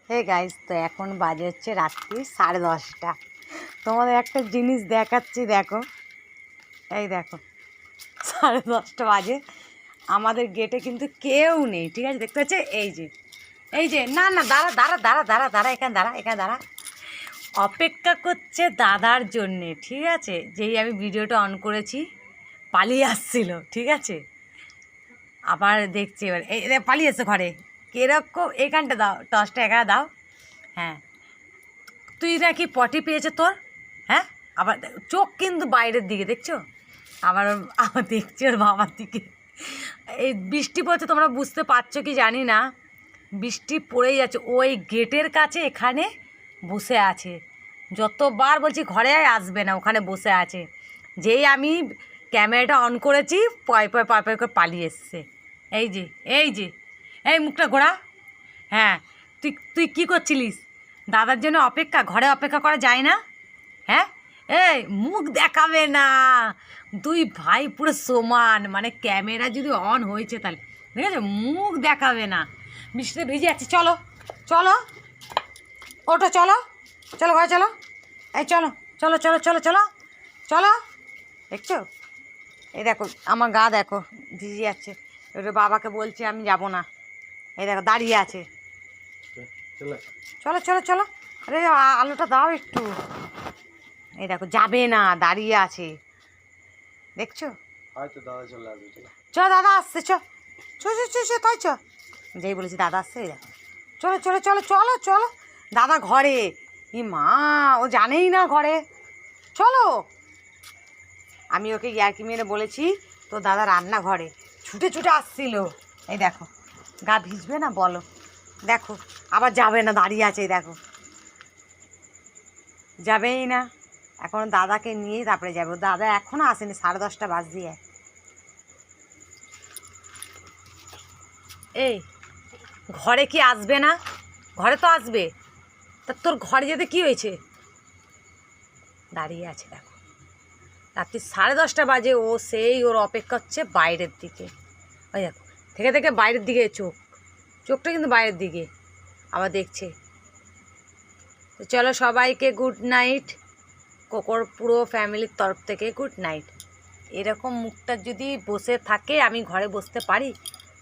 Hey guys, তো এখন বাজে হচ্ছে রাত্রি 10:30। তোমাদের একটা জিনিস দেখাচ্ছি, দেখো। এই দেখো, 10:30 বাজে, আমাদের গেটে কিন্তু কেউ নেই, ঠিক আছে? দেখতে পাচ্ছে, এই যে না না, দাঁড়া দাঁড়া দাঁড়া দাঁড়া দাঁড়া, এখানে দাঁড়া। অপেক্ষা করছে দাদার জন্যে, ঠিক আছে? যেই আমি ভিডিওটা অন করেছি পালিয়ে আসছিল, ঠিক আছে? আবার দেখছি এবার এই পালিয়ে এসে ঘরে কিরকম, এইখানটা দাও, 10 টাকা দাও। হ্যাঁ, তুই নাকি পটি পেয়েছে তোর? হ্যাঁ, আবার চোখ কিন্তু বাইরের দিকে, দেখছো? আবার আবার দেখছি ওর বাবার দিকে। এই বৃষ্টি পড়ছে, তোমরা বুঝতে পারছো কি জানি না, বৃষ্টি পড়েই যাচ্ছে। ওই গেটের কাছে এখানে বসে আছে, যতবার বলছি ঘরে আসবে না, ওখানে বসে আছে। যেই আমি ক্যামেরাটা অন করেছি, পয় পয় পয় পয় করে পালিয়ে এসছে। এই যে এই মুখটা ঘোরা। হ্যাঁ, তুই তুই কী করছিলিস? দাদার জন্য অপেক্ষা, ঘরে অপেক্ষা করা যায় না? হ্যাঁ, এই মুখ দেখাবে না। দুই ভাই পুরো সমান, মানে ক্যামেরা যদি অন হয়েছে তাহলে, ঠিক আছে? মুখ দেখাবে না। বৃষ্টিতে ভিজে যাচ্ছে, চলো চলো, ওটো চলো, চলো ঘরে চলো। এই চলো চলো চলো চলো চলো চলো, দেখছো? এই দেখো আমার গা, দেখো ভিজে যাচ্ছে। এবার বাবাকে বলছি আমি যাব না, এই দেখো দাঁড়িয়ে আছে। চলো চলো চলো, আরে আলুটা দাও একটু। এই দেখো যাবে না, দাঁড়িয়ে আছে, দেখছো? চ দাদা আসছে, চ তাই চ, যেই বলেছি দাদা আসছে, এই দেখো। চলো চলো চলো চলো চলো, দাদা ঘরে। ই মা, ও জানেই না ঘরে। চলো, আমি ওকে ইয়ার্কি মেরে বলেছি তো দাদা রান্নাঘরে, ছুটে ছুটে আসছিল। এই দেখো, গা ভিজবে না বলো? দেখো আবার যাবে না, দাঁড়িয়ে আছে, এই দেখো যাবেই না। এখন দাদাকে নিয়ে তারপরে যাবো, দাদা এখনও আসেনি, 10:30 বাজে। এই ঘরে কি আসবে না? ঘরে তো আসবে। তা তোর ঘরে যেতে কি হয়েছে? দাঁড়িয়ে আছে, দেখো রাত্রি 10:30 বাজে, ও সেই ওর অপেক্ষা হচ্ছে বাইরের দিকে। ওই দেখো, থেকে থেকে বাইরের দিকে চোখটা কিন্তু বাইরের দিকে, আবার দেখছে। তো চলো, সবাইকে গুড নাইট, কোকোর পুরো ফ্যামিলির তরফ থেকে গুড নাইট। এরকম মুখটা যদি বসে থাকে, আমি ঘরে বসতে পারি?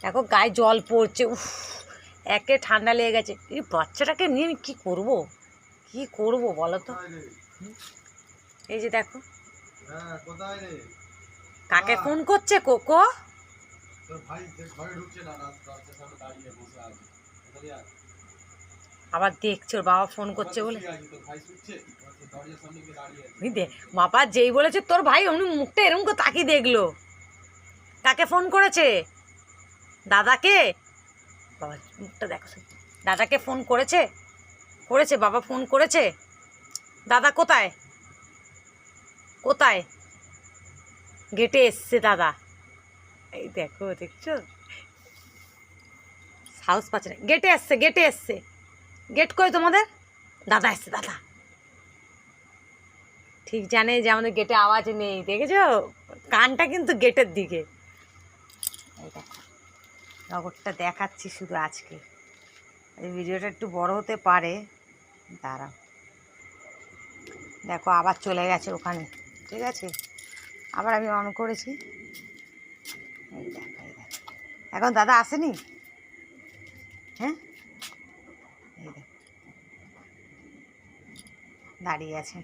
দেখো গায়ে জল পড়ছে, উফ, একে ঠান্ডা লেগে গেছে। এই বাচ্চাটাকে নিয়ে আমি কী করবো বলো তো? এই যে দেখো, কাকে ফোন করছে কোকো? আবার দেখছে ওর বাবা ফোন করছে বলে। বাবা যেই বলেছে তোর ভাই, অমনি মুখটা এরকম করে তাকিয়ে দেখলো। কাকে ফোন করেছে? দাদাকে? বাবা মুখটা দেখো, দাদাকে ফোন করেছে? বাবা ফোন করেছে? দাদা কোথায়? গেটে এসছে দাদা, এই দেখো, দেখছো? সাহস পাচ্ছে না, গেটে এসছে। গেট কই তোমাদের? দাদা এসছে, দাদা ঠিক জানে যে আমাদের গেটে আওয়াজ নেই, দেখেছো? কানটা কিন্তু গেটের দিকে। এই দেখো, নগরটা দেখাচ্ছি শুধু আজকে। এই ভিডিওটা একটু বড় হতে পারে, দাঁড়াও। দেখো আবার চলে গেছে ওখানে, ঠিক আছে? আবার আমি অন করেছি, এই দেখো। এখন দাদা আসেনি। হ্যাঁ, এই দেখো দাঁড়িয়ে আছে।